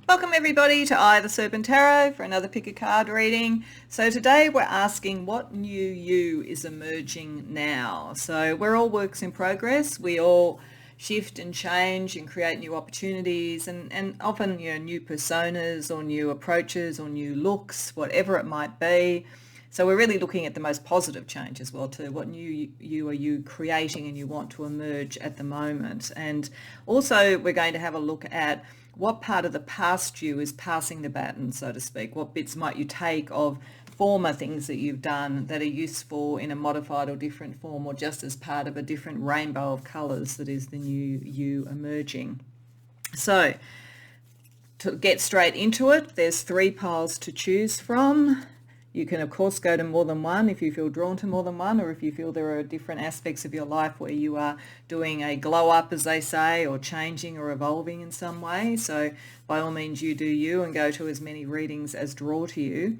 Welcome everybody to the Serpent Tarot for another pick a card reading. So today we're asking what new you is emerging now. So we're all works in progress. We all shift and change and create new opportunities and often new personas or new approaches or new looks, whatever it might be. So we're really looking at the most positive change as well too. What new you are you creating and you want to emerge at the moment. And also we're going to have a look at what part of the past you is passing the baton, so to speak. What bits might you take of former things that you've done that are useful in a modified or different form, or just as part of a different rainbow of colours that is the new you emerging. So to get straight into it, there's 3 piles to choose from. You can, of course, go to more than one if you feel drawn to more than one, or if you feel there are different aspects of your life where you are doing a glow up, as they say, or changing or evolving in some way. So by all means, you do you and go to as many readings as draw to you.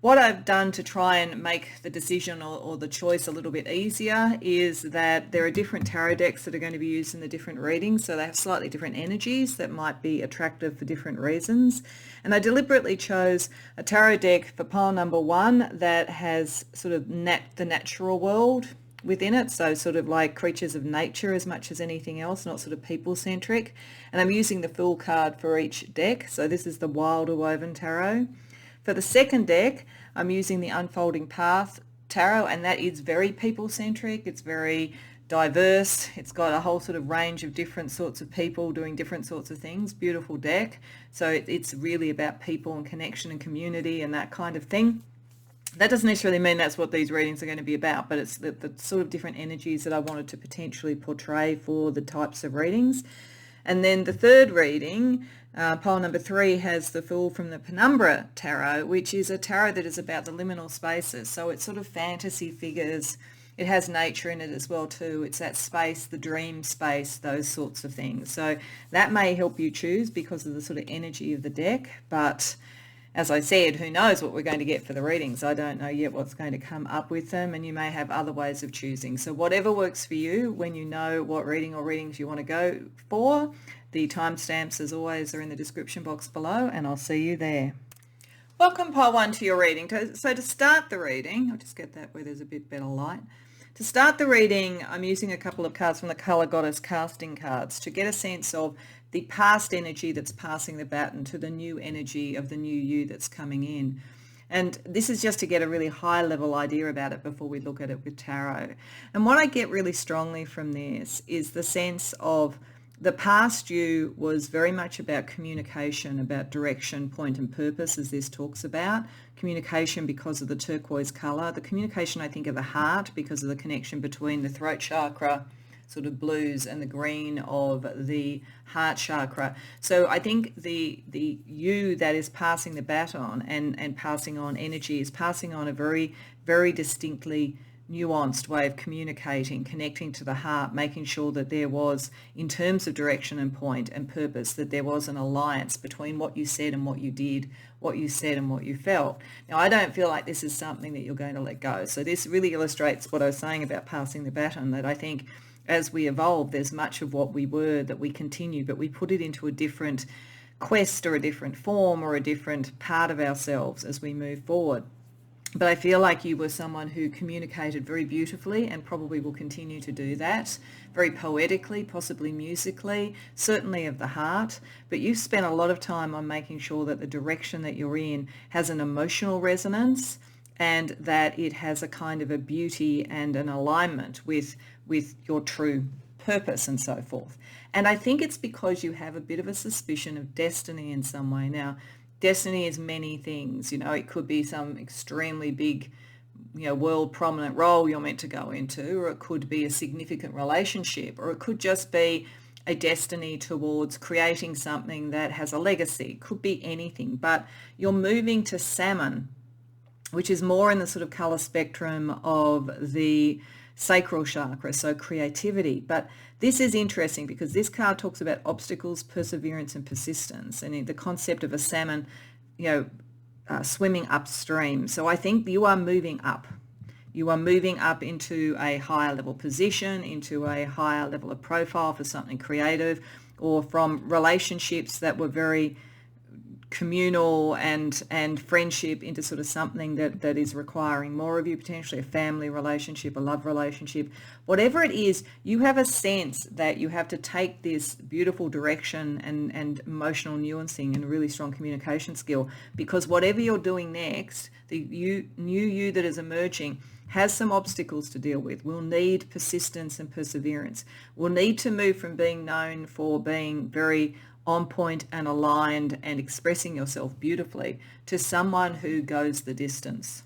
What I've done to try and make the decision or the choice a little bit easier is that there are different tarot decks that are going to be used in the different readings, so they have slightly different energies that might be attractive for different reasons. And I deliberately chose a tarot deck for pile number 1 that has sort of the natural world within it, so sort of like creatures of nature as much as anything else, not sort of people-centric. And I'm using the Fool card for each deck, so this is the Wilder Woven Tarot. For the second deck, I'm using the Unfolding Path Tarot, and that is very people-centric. It's very diverse. It's got a whole sort of range of different sorts of people doing different sorts of things. Beautiful deck. So it's really about people and connection and community and that kind of thing. That doesn't necessarily mean that's what these readings are going to be about, but it's the sort of different energies that I wanted to potentially portray for the types of readings. And then the third reading, pile number 3, has the Fool from the Penumbra Tarot, which is a tarot that is about the liminal spaces. So it's sort of fantasy figures. It has nature in it as well too. It's that space, the dream space, those sorts of things. So that may help you choose because of the sort of energy of the deck. But as I said, who knows what we're going to get for the readings. I don't know yet what's going to come up with them, and you may have other ways of choosing. So whatever works for you, when you know what reading or readings you want to go for, the timestamps as always are in the description box below, and I'll see you there. Welcome pile 1 to your reading. So to start the reading, I'll just get that where there's a bit better light. To start the reading, I'm using a couple of cards from the Colour Goddess casting cards to get a sense of the past energy that's passing the baton to the new energy of the new you that's coming in. And this is just to get a really high level idea about it before we look at it with tarot. And what I get really strongly from this is the sense of the past you was very much about communication, about direction, point and purpose, as this talks about. Communication because of the turquoise colour. The communication, I think, of the heart because of the connection between the throat chakra, sort of blues, and the green of the heart chakra. So I think the you that is passing the baton and passing on energy is passing on a very, very distinctly nuanced way of communicating, connecting to the heart, making sure that there was, in terms of direction and point and purpose, that there was an alliance between what you said and what you did, what you said and what you felt. Now, I don't feel like this is something that you're going to let go. So this really illustrates what I was saying about passing the baton, that I think as we evolve, there's much of what we were that we continue, but we put it into a different quest or a different form or a different part of ourselves as we move forward. But I feel like you were someone who communicated very beautifully and probably will continue to do that, very poetically, possibly musically, certainly of the heart. But you've spent a lot of time on making sure that the direction that you're in has an emotional resonance and that it has a kind of a beauty and an alignment with your true purpose and so forth. And I think it's because you have a bit of a suspicion of destiny in some way. Now, destiny is many things. It could be some extremely big, world prominent role you're meant to go into, or it could be a significant relationship, or it could just be a destiny towards creating something that has a legacy. It could be anything, but you're moving to salmon, which is more in the sort of color spectrum of the sacral chakra, so creativity. But this is interesting because this card talks about obstacles, perseverance and persistence, and the concept of a salmon, swimming upstream. So I think you are moving up. You are moving up into a higher level position, into a higher level of profile for something creative, or from relationships that were very communal and friendship into sort of something that is requiring more of you, potentially a family relationship, a love relationship, whatever it is, you have a sense that you have to take this beautiful direction and emotional nuancing and a really strong communication skill, because whatever you're doing next, the new you that is emerging has some obstacles to deal with. We'll need persistence and perseverance. We'll need to move from being known for being very on point and aligned and expressing yourself beautifully to someone who goes the distance.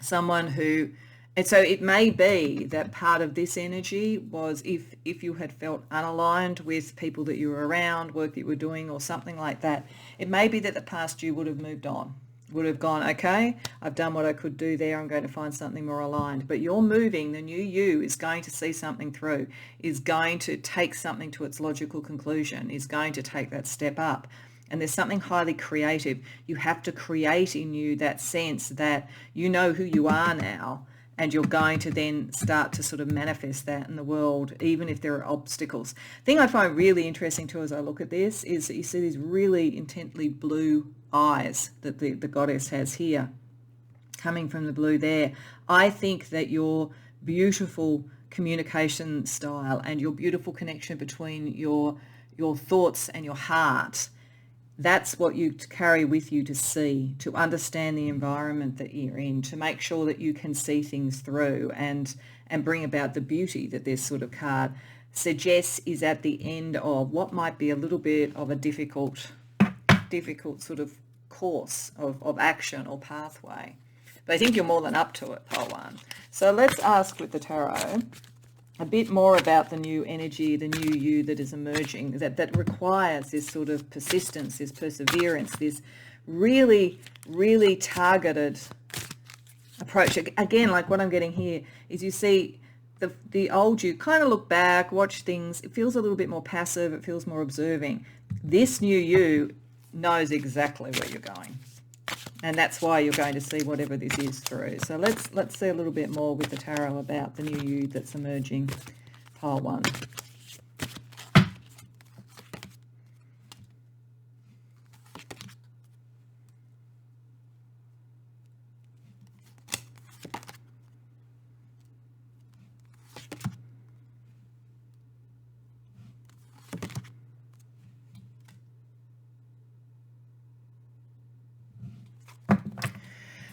Someone who, and so it may be that part of this energy was if you had felt unaligned with people that you were around, work that you were doing or something like that, it may be that the past you would have moved on, would have gone, okay, I've done what I could do there, I'm going to find something more aligned. But you're moving, the new you is going to see something through, is going to take something to its logical conclusion, is going to take that step up. And there's something highly creative. You have to create in you that sense that you know who you are now, and you're going to then start to sort of manifest that in the world, even if there are obstacles. The thing I find really interesting too as I look at this is that you see these really intently blue eyes that the goddess has here, coming from the blue there. I think that your beautiful communication style and your beautiful connection between your thoughts and your heart, that's what you carry with you to see, to understand the environment that you're in, to make sure that you can see things through and bring about the beauty that this sort of card suggests is at the end of what might be a little bit of a difficult sort of course of action or pathway. But I think you're more than up to it, pole one. So let's ask with the tarot a bit more about the new energy, the new you that is emerging, that requires this sort of persistence, this perseverance, this really, really targeted approach. Again, like what I'm getting here is you see the old you kind of look back, watch things. It feels a little bit more passive. It feels more observing. This new you knows exactly where you're going. And that's why you're going to see whatever this is through. So let's see a little bit more with the tarot about the new you that's emerging, pile one.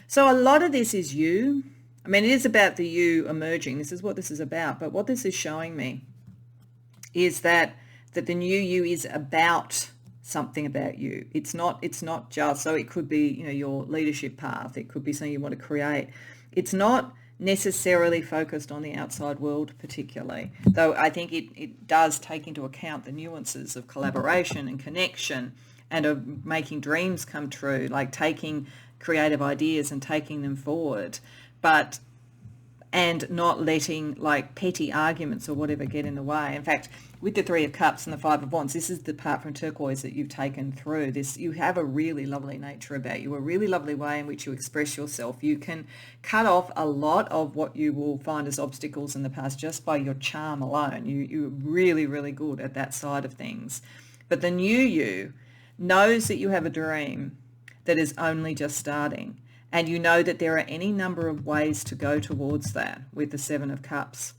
So a lot of this is you. I mean, it is about the you emerging. This is what this is about. But what this is showing me is that the new you is about something about you. It's not just, so it could be, your leadership path. It could be something you want to create. It's not necessarily focused on the outside world particularly, though I think it does take into account the nuances of collaboration and connection and of making dreams come true, like taking creative ideas and taking them forward, and not letting like petty arguments or whatever get in the way. In fact, with the Three of Cups and the Five of Wands, this is the part from turquoise that you've taken through this. You have a really lovely nature about you, a really lovely way in which you express yourself. You can cut off a lot of what you will find as obstacles in the past just by your charm alone. You're really, really good at that side of things. But the new you knows that you have a dream that is only just starting. And you know that there are any number of ways to go towards that with the Seven of Cups.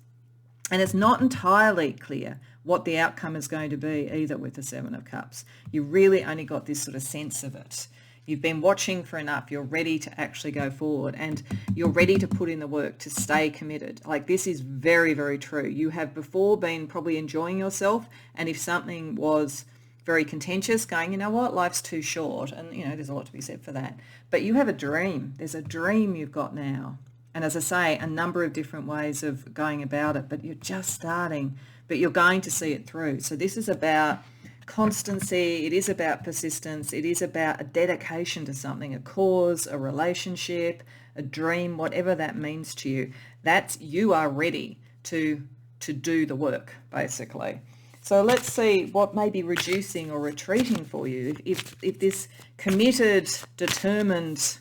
And it's not entirely clear what the outcome is going to be either with the Seven of Cups. You really only got this sort of sense of it. You've been watching for enough. You're ready to actually go forward and you're ready to put in the work to stay committed. Like this is very, very true. You have before been probably enjoying yourself, and if something was very contentious, going, you know what, life's too short, and there's a lot to be said for that. But you have a dream. There's a dream you've got now. And as I say, a number of different ways of going about it, but you're just starting, but you're going to see it through. So this is about constancy. It is about persistence. It is about a dedication to something, a cause, a relationship, a dream, whatever that means to you. That's, you are ready to do the work, basically. So let's see what may be reducing or retreating for you. If this committed, determined,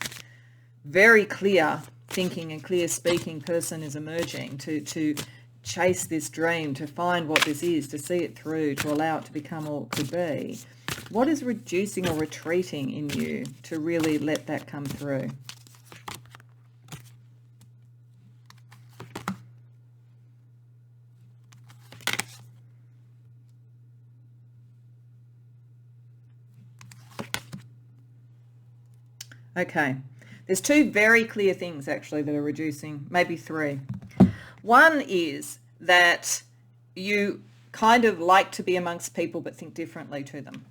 very clear thinking and clear speaking person is emerging to chase this dream, to find what this is, to see it through, to allow it to become all it could be, What is reducing or retreating in you to really let that come through? Okay, there's two very clear things actually that are reducing, maybe three. One is that you kind of like to be amongst people but think differently to them.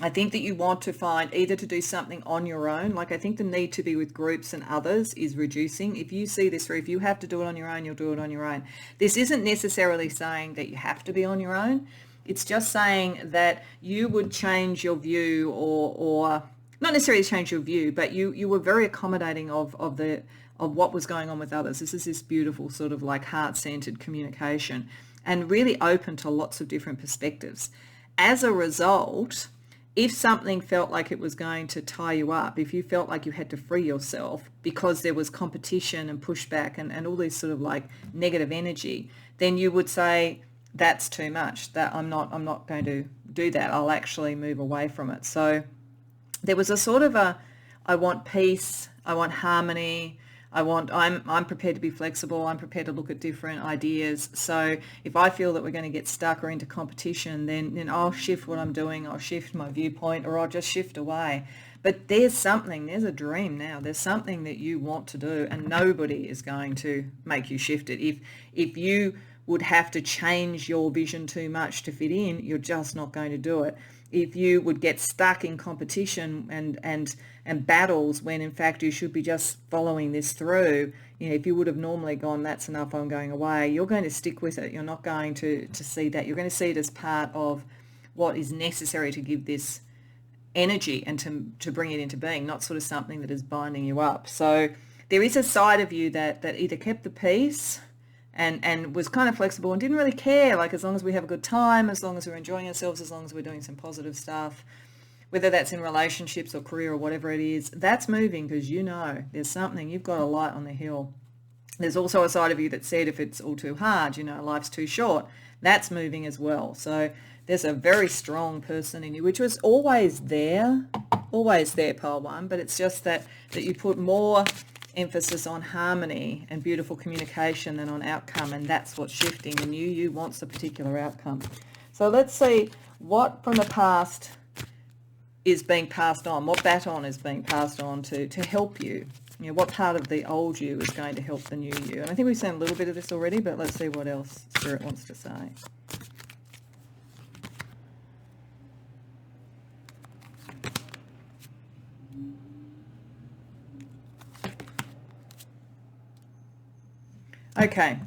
I think that you want to find either to do something on your own, like I think the need to be with groups and others is reducing. If you see this through, if you have to do it on your own, you'll do it on your own. This isn't necessarily saying that you have to be on your own. It's just saying that you would change your view or not necessarily change your view, but you were very accommodating of what was going on with others. This is this beautiful sort of like heart-centered communication and really open to lots of different perspectives. As a result, if something felt like it was going to tie you up, if you felt like you had to free yourself because there was competition and pushback and all this sort of like negative energy, then you would say, that's too much, that I'm not going to do that. I'll actually move away from it. So there was a sort of I want peace, I want harmony, I'm prepared to be flexible, I'm prepared to look at different ideas. So if I feel that we're going to get stuck or into competition, then I'll shift what I'm doing, I'll shift my viewpoint, or I'll just shift away. But there's a dream now. There's something that you want to do, and nobody is going to make you shift it. If you would have to change your vision too much to fit in, you're just not going to do it. If you would get stuck in competition and battles when in fact you should be just following this through, if you would have normally gone, that's enough, I'm going away, you're going to stick with it. You're not going to see that. You're going to see it as part of what is necessary to give this energy and to bring it into being, not sort of something that is binding you up. So there is a side of you that either kept the peace and was kind of flexible and didn't really care, like as long as we have a good time, as long as we're enjoying ourselves, as long as we're doing some positive stuff, whether that's in relationships or career or whatever it is, that's moving because there's something, you've got a light on the hill. There's also a side of you that said if it's all too hard, life's too short, that's moving as well. So there's a very strong person in you, which was always there, Pole 1, but it's just that you put more emphasis on harmony and beautiful communication than on outcome, and that's what's shifting, and you wants a particular outcome. So let's see what from the past is being passed on, what baton is being passed on to help you. What part of the old you is going to help the new you. And I think we've seen a little bit of this already, but let's see what else Spirit wants to say. Okay,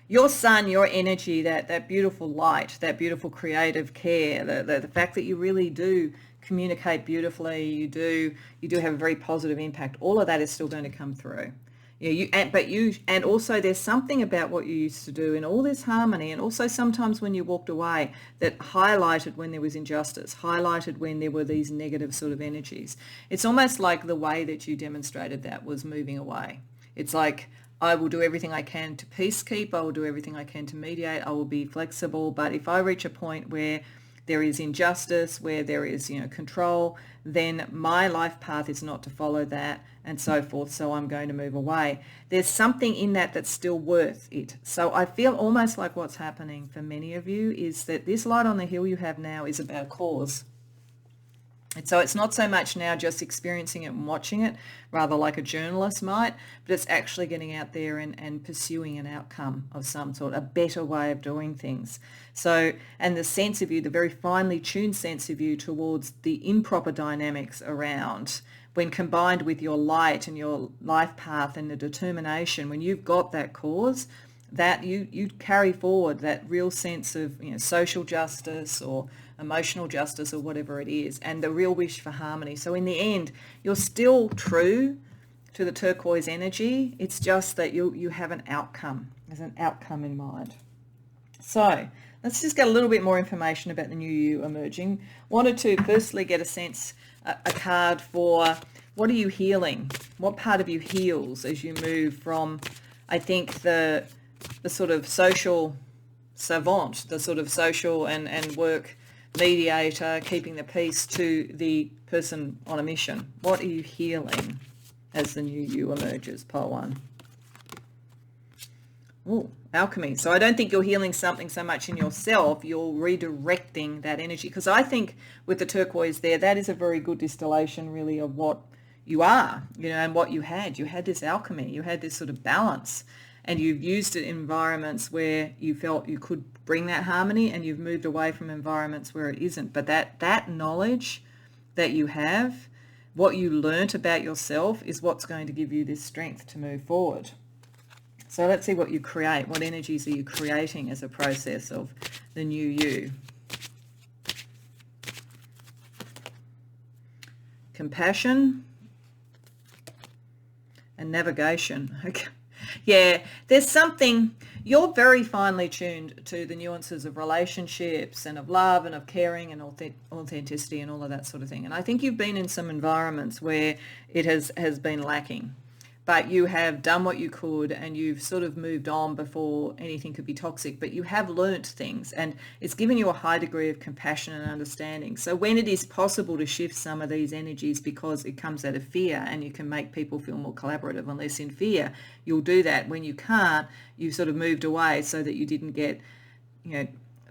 your sun, your energy, that beautiful light, that beautiful creative care, the fact that you really do communicate beautifully, you do have a very positive impact, all of that is still going to come through. And also there's something about what you used to do in all this harmony, and also sometimes when you walked away, that highlighted when there was injustice, highlighted when there were these negative sort of energies. It's almost like the way that you demonstrated that was moving away. It's like, I will do everything I can to peacekeep, I will do everything I can to mediate, I will be flexible, but if I reach a point where there is injustice, where there is, control, then my life path is not to follow that, and so forth, so I'm going to move away. There's something in that that's still worth it. So I feel almost like what's happening for many of you is that this light on the hill you have now is about cause. And so it's not so much now just experiencing it and watching it, rather like a journalist might, but it's actually getting out there and pursuing an outcome of some sort, a better way of doing things. So, and the sense of you, the very finely tuned sense of you towards the improper dynamics around, when combined with your light and your life path and the determination, when you've got that cause, that you carry forward that real sense of social justice or emotional justice or whatever it is, and the real wish for harmony. So in the end, you're still true to the turquoise energy. It's just that you have an outcome. There's an outcome in mind. So let's just get a little bit more information about the new you emerging. Wanted to firstly get a sense, a card for what are you healing? What part of you heals as you move from, I think, the sort of social savant, the sort of social and work mediator, keeping the peace, to the person on a mission. What are you healing as the new you emerges? Pile 1. Oh, alchemy. So I don't think you're healing something so much in yourself, you're redirecting that energy. Because I think with the turquoise there, that is a very good distillation really of what you are, and what you had. You had this alchemy, you had this sort of balance, and you've used it in environments where you felt you could bring that harmony, and you've moved away from environments where it isn't. But that knowledge that you have, what you learnt about yourself, is what's going to give you this strength to move forward. So let's see what you create. What energies are you creating as a process of the new you? Compassion and navigation. Okay. Yeah, there's something, you're very finely tuned to the nuances of relationships and of love and of caring and authenticity and all of that sort of thing. And I think you've been in some environments where it has been lacking. But you have done what you could, and you've sort of moved on before anything could be toxic, but you have learnt things, and it's given you a high degree of compassion and understanding. So when it is possible to shift some of these energies because it comes out of fear, and you can make people feel more collaborative and less in fear, you'll do that. When you can't, you've sort of moved away so that you didn't get,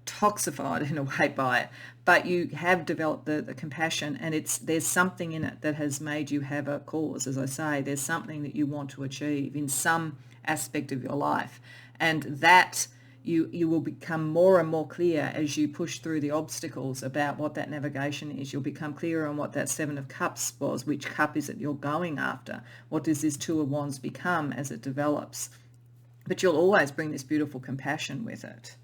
toxified in a way by it. But you have developed the compassion, and there's something in it that has made you have a cause. As I say, there's something that you want to achieve in some aspect of your life, and that you will become more and more clear as you push through the obstacles about what that navigation is. You'll become clearer on what that 7 of Cups was. Which cup is it you're going after? What does this 2 of Wands become as it develops? But you'll always bring this beautiful compassion with it.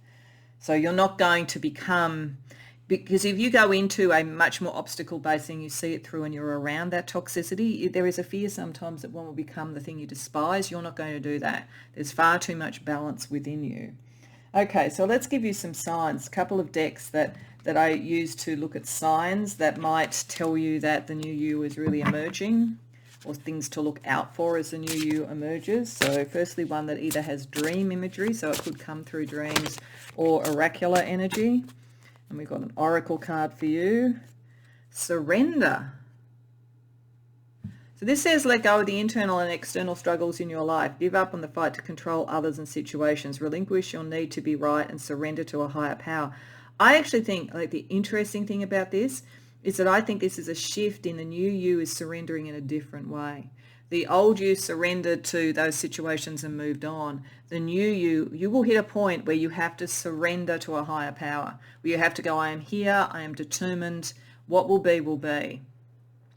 So you're not going to become, because if you go into a much more obstacle-based thing, you see it through and you're around that toxicity, there is a fear sometimes that one will become the thing you despise. You're not going to do that. There's far too much balance within you. Okay, so let's give you some signs, a couple of decks that I use to look at signs that might tell you that the new you is really emerging, or things to look out for as the new you emerges. So firstly, one that either has dream imagery, so it could come through dreams, or oracular energy. And we've got an oracle card for you. Surrender. So this says, let go of the internal and external struggles in your life. Give up on the fight to control others and situations. Relinquish your need to be right and surrender to a higher power. I actually think, the interesting thing about this is that I think this is a shift in the new you is surrendering in a different way. The old you surrendered to those situations and moved on. The new you will hit a point where you have to surrender to a higher power, where you have to go, I am here, I am determined, what will be will be.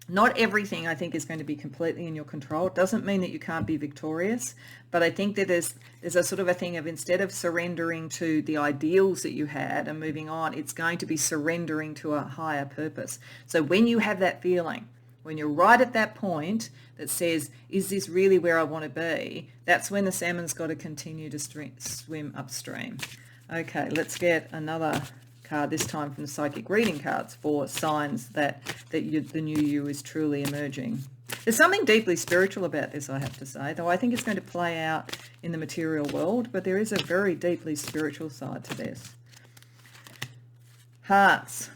Not everything, I think, is going to be completely in your control. It doesn't mean that you can't be victorious, but I think that there's a sort of a thing of, instead of surrendering to the ideals that you had and moving on, it's going to be surrendering to a higher purpose. So when you have that feeling, when you're right at that point that says, is this really where I want to be? That's when the salmon's got to continue to swim upstream. Okay, let's get another card, this time from the psychic reading cards, for signs that the new you is truly emerging. There's something deeply spiritual about this, I have to say, though I think it's going to play out in the material world, but there is a very deeply spiritual side to this. Hearts.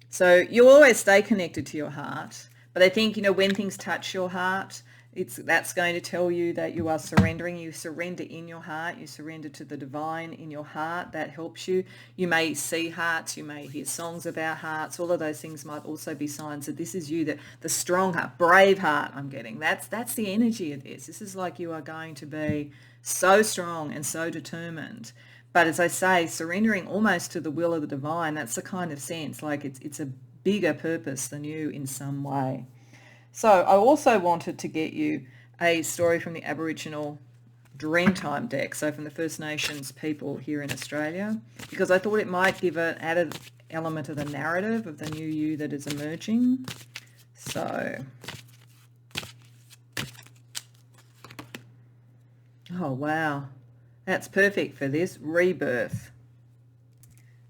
So you always stay connected to your heart, but I think, when things touch your heart, that's going to tell you that you are surrendering. You surrender in your heart. You surrender to the divine in your heart. That helps you. You may see hearts. You may hear songs about hearts. All of those things might also be signs that this is you, that the strong heart, brave heart I'm getting. That's the energy of this. This is like you are going to be so strong and so determined. But as I say, surrendering almost to the will of the divine, that's the kind of sense, like it's a bigger purpose than you in some way. So I also wanted to get you a story from the Aboriginal Dreamtime deck, so from the First Nations people here in Australia, because I thought it might give an added element of the narrative of the new you that is emerging. So, oh wow, that's perfect for this, rebirth.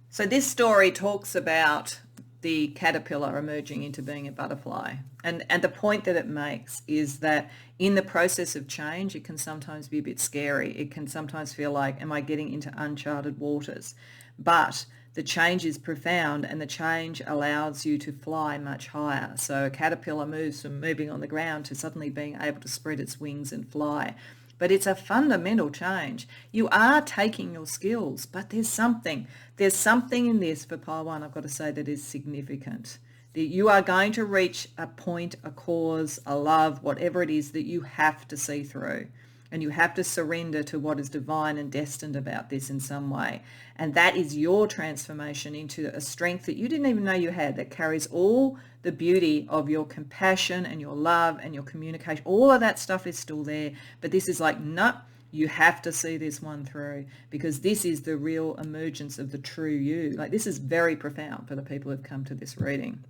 So this story talks about the caterpillar emerging into being a butterfly. And the point that it makes is that in the process of change, it can sometimes be a bit scary. It can sometimes feel like, am I getting into uncharted waters? But the change is profound, and the change allows you to fly much higher. So a caterpillar moves from moving on the ground to suddenly being able to spread its wings and fly. But it's a fundamental change. You are taking your skills, but there's something in this for pile 1, I've got to say, that is significant. That you are going to reach a point, a cause, a love, whatever it is, that you have to see through. And you have to surrender to what is divine and destined about this in some way. And that is your transformation into a strength that you didn't even know you had, that carries all the beauty of your compassion and your love and your communication. All of that stuff is still there. But this is like, no, you have to see this one through, because this is the real emergence of the true you. Like, this is very profound for the people who've come to this reading.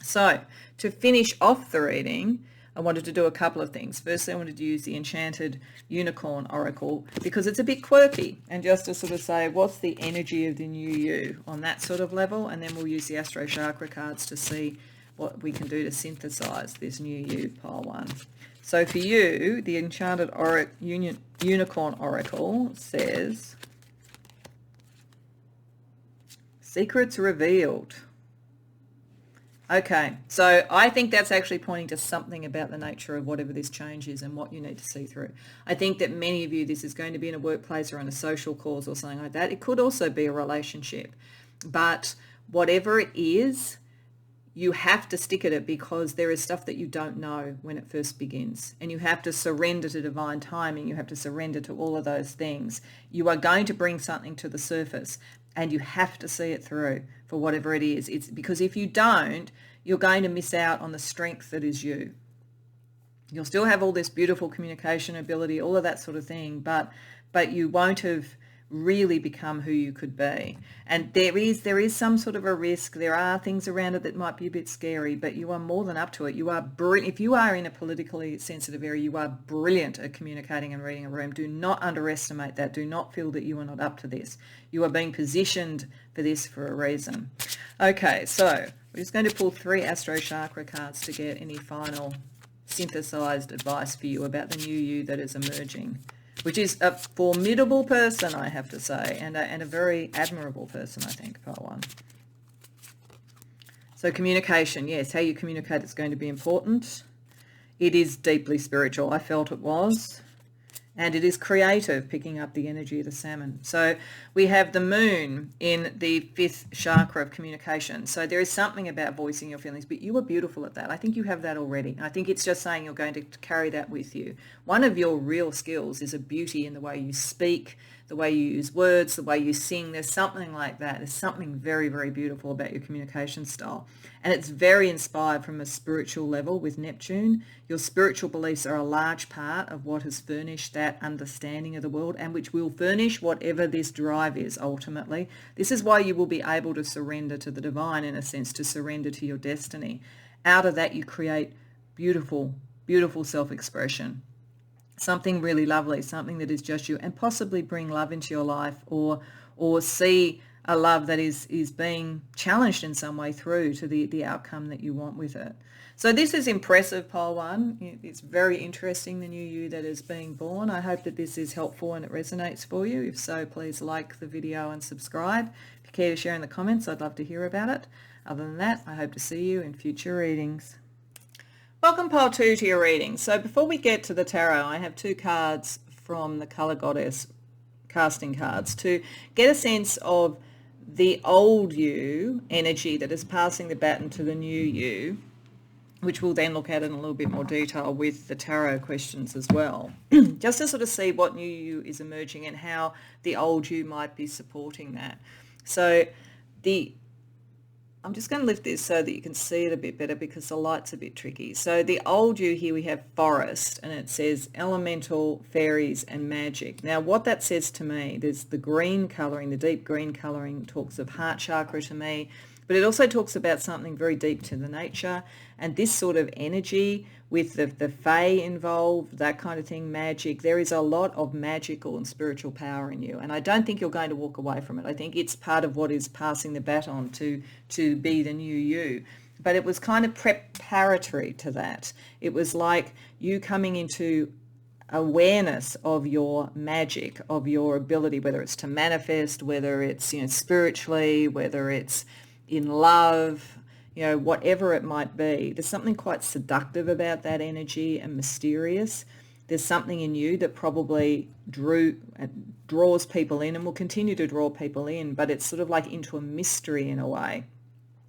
So to finish off the reading, I wanted to do a couple of things. Firstly, I wanted to use the Enchanted Unicorn Oracle because it's a bit quirky, and just to sort of say what's the energy of the new you on that sort of level, and then we'll use the Astro Chakra cards to see what we can do to synthesize this new you, pile 1. So for you, the Enchanted Unicorn Oracle says, secrets revealed. Okay, so I think that's actually pointing to something about the nature of whatever this change is and what you need to see through. I think that many of you, this is going to be in a workplace or on a social cause or something like that. It could also be a relationship. But whatever it is, you have to stick at it, because there is stuff that you don't know when it first begins. And you have to surrender to divine timing. You have to surrender to all of those things. You are going to bring something to the surface, and you have to see it through for whatever it is. It's because if you don't, you're going to miss out on the strength that is you. You'll still have all this beautiful communication ability, all of that sort of thing, but you won't have really become who you could be. And there is some sort of a risk. There are things around it that might be a bit scary, but you are more than up to it. You are brilliant. If you are in a politically sensitive area, you are brilliant at communicating and reading a room. Do not underestimate that. Do not feel that you are not up to this. You are being positioned for this for a reason. Okay, so we're just going to pull 3 Astro Chakra cards to get any final synthesized advice for you about the new you that is emerging, which is a formidable person, I have to say, and a very admirable person, I think, part 1. So communication, yes, how you communicate is going to be important. It is deeply spiritual. I felt it was. And it is creative, picking up the energy of the salmon. So we have the moon in the 5th chakra of communication. So there is something about voicing your feelings, but you are beautiful at that. I think you have that already. I think it's just saying you're going to carry that with you. One of your real skills is a beauty in the way you speak, the way you use words, the way you sing. There's something like that. There's something very, very beautiful about your communication style. And it's very inspired from a spiritual level with Neptune. Your spiritual beliefs are a large part of what has furnished that understanding of the world, and which will furnish whatever this drive is ultimately. This is why you will be able to surrender to the divine, in a sense, to surrender to your destiny. Out of that, you create beautiful, beautiful self-expression. Something really lovely, something that is just you, and possibly bring love into your life, or see a love that is being challenged in some way through to the outcome that you want with it. So this is impressive, pile 1. It's very interesting, the new you that is being born. I hope that this is helpful and it resonates for you. If so, please like the video and subscribe. If you care to share in the comments, I'd love to hear about it. Other than that, I hope to see you in future readings. Welcome, pile 2, to your reading. So before we get to the tarot, I have 2 cards from the Colour Goddess casting cards to get a sense of the old you energy that is passing the baton to the new you, which we'll then look at in a little bit more detail with the tarot questions as well, just to sort of see what new you is emerging and how the old you might be supporting that. So I'm just going to lift this so that you can see it a bit better, because the light's a bit tricky. So the old you here, we have forest, and it says elemental, fairies and magic. Now what that says to me, there's the green colouring, the deep green colouring talks of heart chakra to me, but it also talks about something very deep to the nature, and this sort of energy with the fae involved, that kind of thing, magic. There is a lot of magical and spiritual power in you, and I don't think you're going to walk away from it. I think it's part of what is passing the baton to be the new you. But it was kind of preparatory to that. It was like you coming into awareness of your magic, of your ability, whether it's to manifest, whether it's, spiritually, whether it's in love, whatever it might be. There's something quite seductive about that energy and mysterious. There's something in you that probably draws people in and will continue to draw people in, but it's sort of like into a mystery in a way.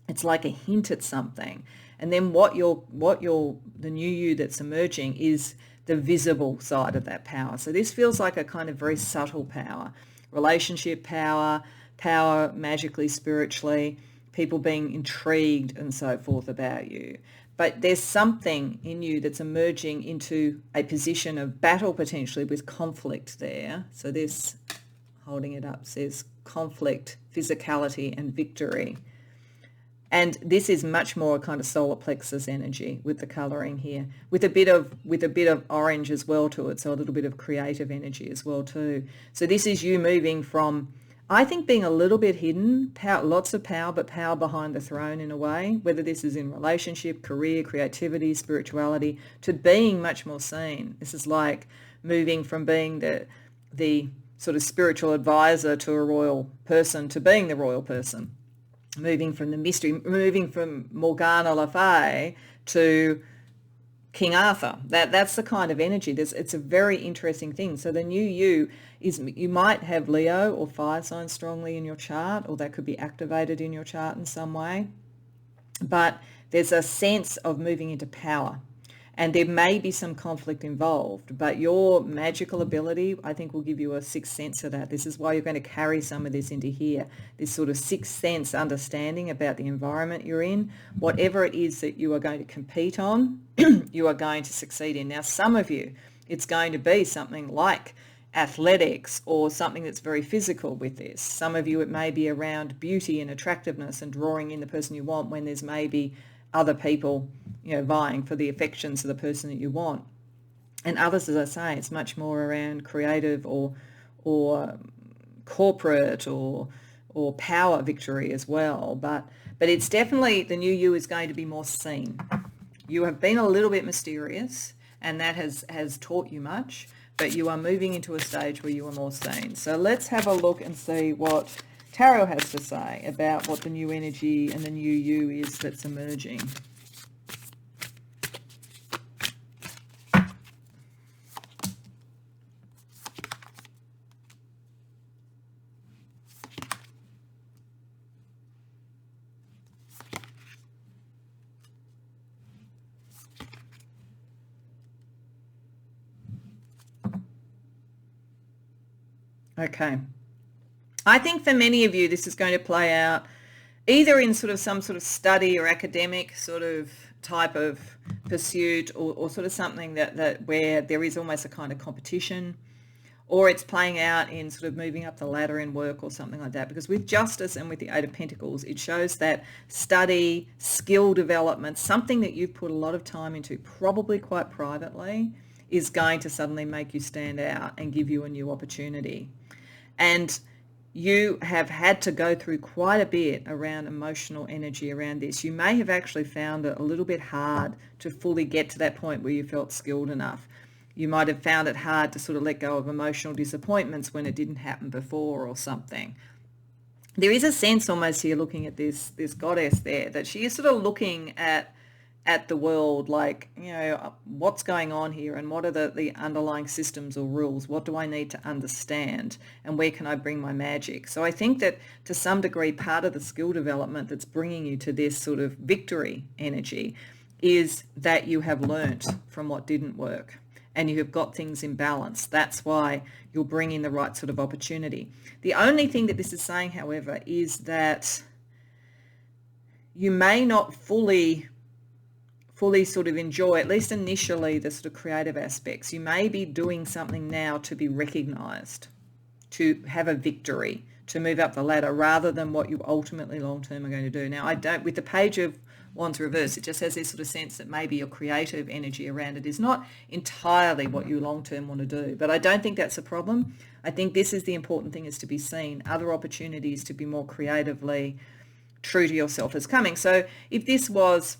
It's like a hint at something. And then the new you that's emerging is the visible side of that power. So this feels like a kind of very subtle power, relationship power, power magically, spiritually, people being intrigued and so forth about you. But there's something in you that's emerging into a position of battle potentially with conflict there. So this, holding it up, says conflict, physicality and victory. And this is much more a kind of solar plexus energy with the colouring here, with a bit of orange as well to it, so a little bit of creative energy as well too. So this is you moving from, I think, being a little bit hidden, lots of power, but power behind the throne in a way, whether this is in relationship, career, creativity, spirituality, to being much more seen. This is like moving from being the sort of spiritual advisor to a royal person to being the royal person. Moving from the mystery, moving from Morgana Le Fay to King Arthur. That's the kind of energy. It's a very interesting thing. So the new you is, you might have Leo or fire sign strongly in your chart, or that could be activated in your chart in some way. But there's a sense of moving into power. And there may be some conflict involved, but your magical ability, I think, will give you a sixth sense of that. This is why you're going to carry some of this into here, this sort of sixth sense understanding about the environment you're in. Whatever it is that you are going to compete on, you are going to succeed in. Now, some of you, it's going to be something like athletics or something that's very physical with this. Some of you, it may be around beauty and attractiveness and drawing in the person you want when there's maybe other people, vying for the affections of the person that you want. And others, as I say, it's much more around creative or corporate or power victory as well. But it's definitely, the new you is going to be more seen. You have been a little bit mysterious, and that has taught you much, but you are moving into a stage where you are more seen. So let's have a look and see what Tarot has to say about what the new energy and the new you is that's emerging. Okay. I think for many of you, this is going to play out either in sort of some sort of study or academic sort of type of pursuit, or sort of something that where there is almost a kind of competition, or it's playing out in sort of moving up the ladder in work or something like that. Because with Justice and with the Eight of Pentacles, it shows that study, skill development, something that you've put a lot of time into, probably quite privately, is going to suddenly make you stand out and give you a new opportunity. And you have had to go through quite a bit around emotional energy around this. You may have actually found it a little bit hard to fully get to that point where you felt skilled enough. You might have found it hard to sort of let go of emotional disappointments when it didn't happen before or something. There is a sense almost here, looking at this goddess there, that she is sort of looking at the world like, what's going on here, and what are the underlying systems or rules? What do I need to understand, and where can I bring my magic? So I think that to some degree, part of the skill development that's bringing you to this sort of victory energy is that you have learnt from what didn't work and you have got things in balance. That's why you'll bring in the right sort of opportunity. The only thing that this is saying, however, is that you may not fully sort of enjoy, at least initially, the sort of creative aspects. You may be doing something now to be recognized, to have a victory, to move up the ladder, rather than what you ultimately long-term are going to do. Now, with the Page of Wands reversed, it just has this sort of sense that maybe your creative energy around it is not entirely what you long-term want to do. But I don't think that's a problem. I think this is the important thing, is to be seen. Other opportunities to be more creatively true to yourself is coming. So if this was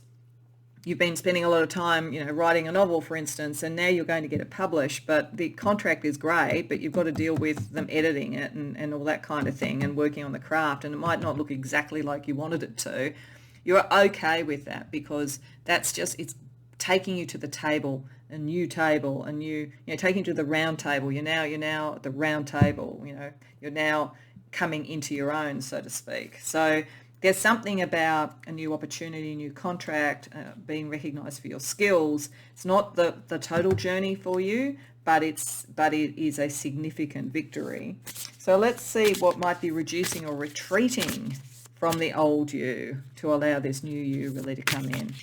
you've been spending a lot of time, writing a novel, for instance, and now you're going to get it published, but the contract is great, but you've got to deal with them editing it and all that kind of thing and working on the craft, and it might not look exactly like you wanted it to. You're okay with that because that's just, it's taking you to the table, a new table, a new, taking you to the round table. You're now at the round table, you're now coming into your own, so to speak. So there's something about a new opportunity, a new contract, being recognised for your skills. It's not the total journey for you, but it is a significant victory. So let's see what might be reducing or retreating from the old you to allow this new you really to come in.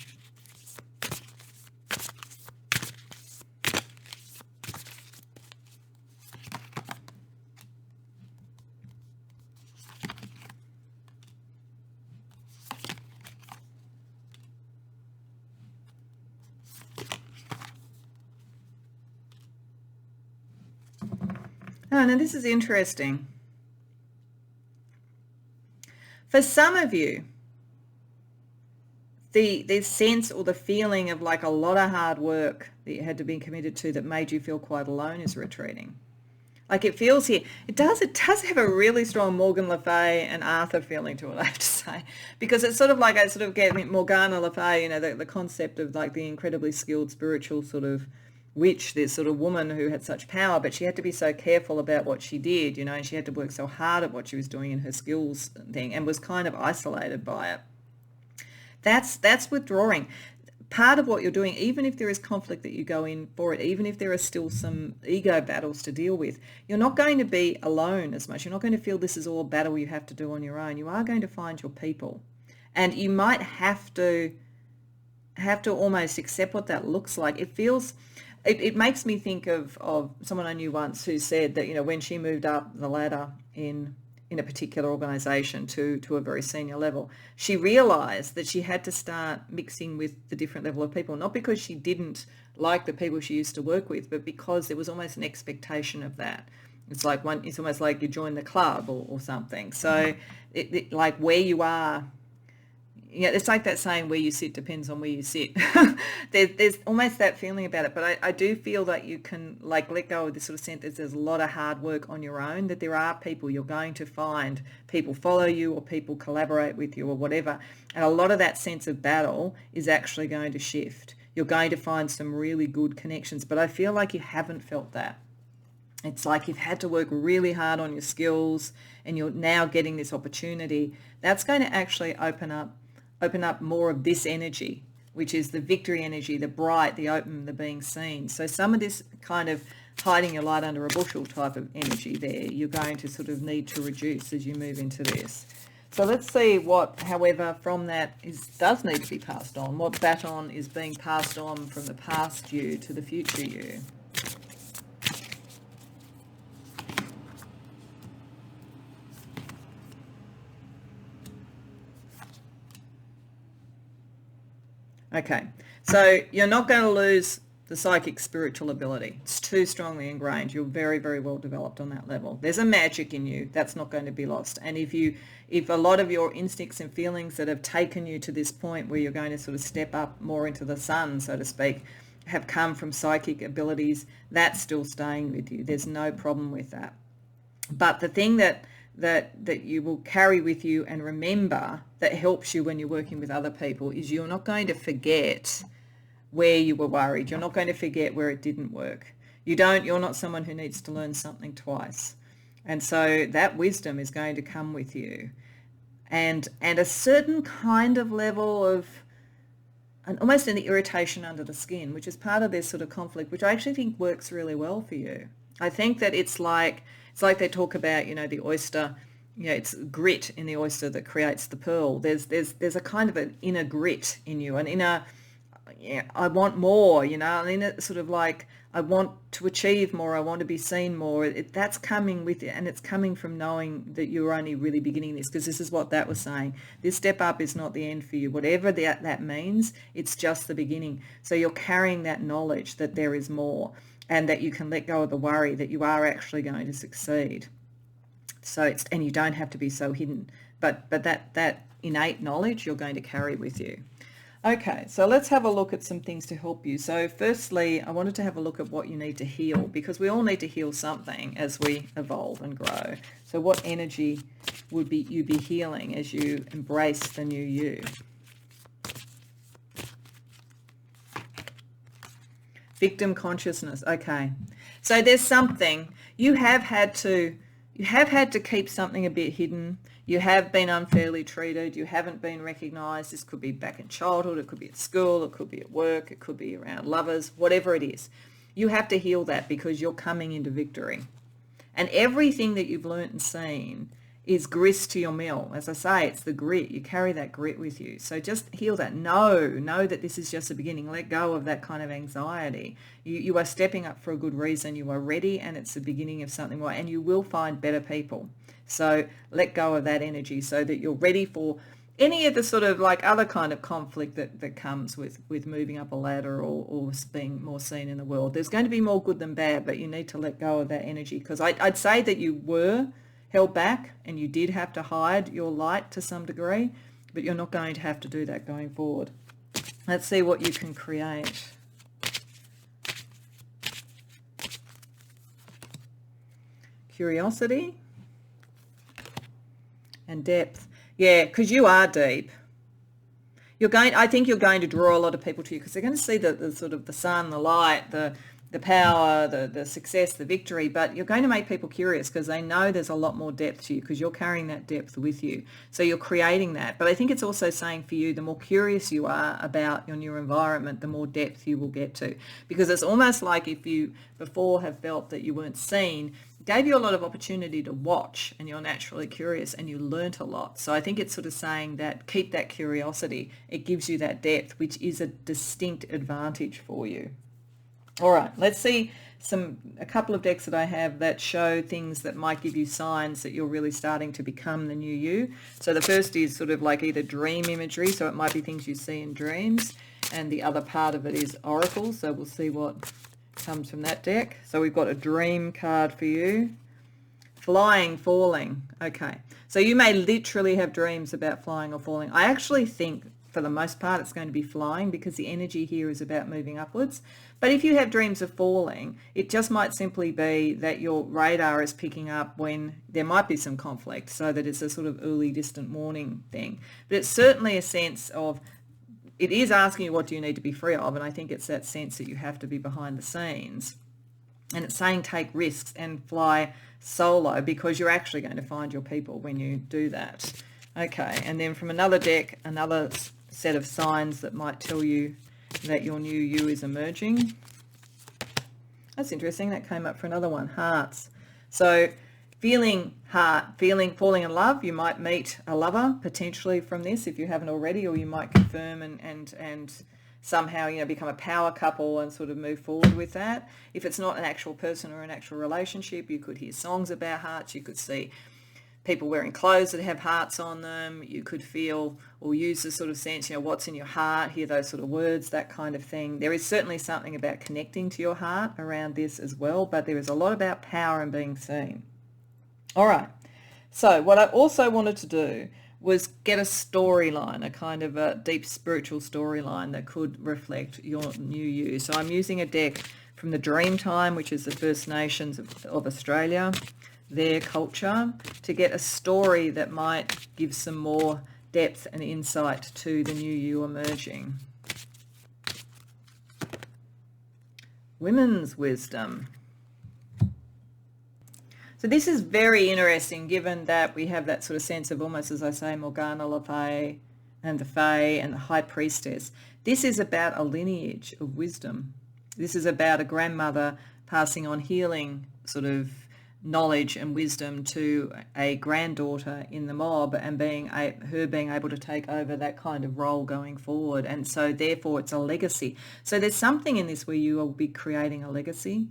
Oh, now this is interesting. For some of you, the sense or the feeling of like a lot of hard work that you had to be committed to that made you feel quite alone is retreating. Like it feels here, it does have a really strong Morgan Le Fay and Arthur feeling to it, I have to say, because it's sort of like I sort of get Morgana Le Fay, the concept of like the incredibly skilled spiritual sort of witch, this sort of woman who had such power, but she had to be so careful about what she did, and she had to work so hard at what she was doing in her skills thing and was kind of isolated by it. That's withdrawing. Part of what you're doing, even if there is conflict that you go in for it, even if there are still some ego battles to deal with, you're not going to be alone as much. You're not going to feel this is all a battle you have to do on your own. You are going to find your people. And you might have to almost accept what that looks like. It makes me think of someone I knew once who said that, when she moved up the ladder in a particular organisation to a very senior level, she realised that she had to start mixing with the different level of people, not because she didn't like the people she used to work with, but because there was almost an expectation of that. It's almost like you join the club or something. So like where you are, it's like that saying, where you sit depends on where you sit. There's almost that feeling about it, but I do feel that you can like let go of this sort of sense that there's a lot of hard work on your own, that there are people you're going to find, people follow you or people collaborate with you or whatever, and a lot of that sense of battle is actually going to shift. You're going to find some really good connections, but I feel like you haven't felt that. It's like you've had to work really hard on your skills and you're now getting this opportunity. That's going to actually open up more of this energy, which is the victory energy, the bright, the open, the being seen. So some of this kind of hiding your light under a bushel type of energy there, you're going to sort of need to reduce as you move into this. So let's see what, however, from that does need to be passed on. What baton is being passed on from the past you to the future you? Okay, so you're not going to lose the psychic spiritual ability. It's too strongly ingrained. You're very, very well developed on that level. There's a magic in you that's not going to be lost. And if a lot of your instincts and feelings that have taken you to this point where you're going to sort of step up more into the sun, so to speak, have come from psychic abilities, that's still staying with you. There's no problem with that. But the thing that you will carry with you and remember that helps you when you're working with other people is you're not going to forget where you were worried. You're not going to forget where it didn't work. You're not someone who needs to learn something twice. And so that wisdom is going to come with you. And a certain kind of level of almost an irritation under the skin, which is part of this sort of conflict, which I actually think works really well for you. I think that it's like they talk about, the oyster, it's grit in the oyster that creates the pearl. There's a kind of an inner grit in you, an inner, I want more, an inner sort of like, I want to achieve more, I want to be seen more. That's coming with it, and it's coming from knowing that you're only really beginning this, because this is what that was saying. This step up is not the end for you. Whatever that means, it's just the beginning. So you're carrying that knowledge that there is more, and that you can let go of the worry that you are actually going to succeed. So and you don't have to be so hidden, but that innate knowledge you're going to carry with you. Okay, so let's have a look at some things to help you. So firstly, I wanted to have a look at what you need to heal, because we all need to heal something as we evolve and grow. So what energy would you be healing as you embrace the new you? Victim consciousness. Okay. So there's something you have had to keep something a bit hidden. You have been unfairly treated. You haven't been recognized. This could be back in childhood. It could be at school. It could be at work. It could be around lovers, whatever it is. You have to heal that because you're coming into victory. And everything that you've learnt and seen is grist to your mill. As I say, it's the grit. You carry that grit with you. So just heal that. Know that this is just the beginning. Let go of that kind of anxiety. You are stepping up for a good reason. You are ready, and it's the beginning of something more. And you will find better people. So let go of that energy so that you're ready for any of the sort of like other kind of conflict that comes with moving up a ladder or being more seen in the world. There's going to be more good than bad, but you need to let go of that energy, because I'd say that you were held back and you did have to hide your light to some degree, but you're not going to have to do that going forward. Let's see what you can create. Curiosity and depth. Yeah, because you are deep. I think you're going to draw a lot of people to you because they're going to see the sort of the sun, the light, the power, the success, the victory, but you're going to make people curious because they know there's a lot more depth to you because you're carrying that depth with you. So you're creating that. But I think it's also saying for you, the more curious you are about your new environment, the more depth you will get to. Because it's almost like if you before have felt that you weren't seen, gave you a lot of opportunity to watch, and you're naturally curious and you learnt a lot. So I think it's sort of saying that keep that curiosity. It gives you that depth, which is a distinct advantage for you. All right, let's see a couple of decks that I have that show things that might give you signs that you're really starting to become the new you. So the first is sort of like either dream imagery, so it might be things you see in dreams, and the other part of it is oracles. So we'll see what comes from that deck. So we've got a dream card for you. Flying, falling. Okay, so you may literally have dreams about flying or falling. I actually think for the most part it's going to be flying because the energy here is about moving upwards. But if you have dreams of falling, it just might simply be that your radar is picking up when there might be some conflict, so that it's a sort of early distant warning thing. But it's certainly a sense of, it is asking you what do you need to be free of, and I think it's that sense that you have to be behind the scenes. And it's saying take risks and fly solo because you're actually going to find your people when you do that. Okay, and then from another deck, another set of signs that might tell you that your new you is emerging. That's interesting. That came up for another one, hearts. So falling in love. You might meet a lover potentially from this if you haven't already, or you might confirm and somehow, become a power couple and sort of move forward with that. If it's not an actual person or an actual relationship, you could hear songs about hearts. You could see people wearing clothes that have hearts on them. You could feel or use the sort of sense, what's in your heart, hear those sort of words, that kind of thing. There is certainly something about connecting to your heart around this as well, but there is a lot about power and being seen. All right. So what I also wanted to do was get a storyline, a kind of a deep spiritual storyline that could reflect your new you. So I'm using a deck from the Dreamtime, which is the First Nations of Australia, their culture, to get a story that might give some more depth and insight to the new you emerging. Women's wisdom. So this is very interesting, given that we have that sort of sense of almost, as I say, Morgana Le Fay and the Fae and the High Priestess. This is about a lineage of wisdom. This is about a grandmother passing on healing sort of knowledge and wisdom to a granddaughter in the mob, and her being able to take over that kind of role going forward. And so therefore it's a legacy. So there's something in this where you will be creating a legacy.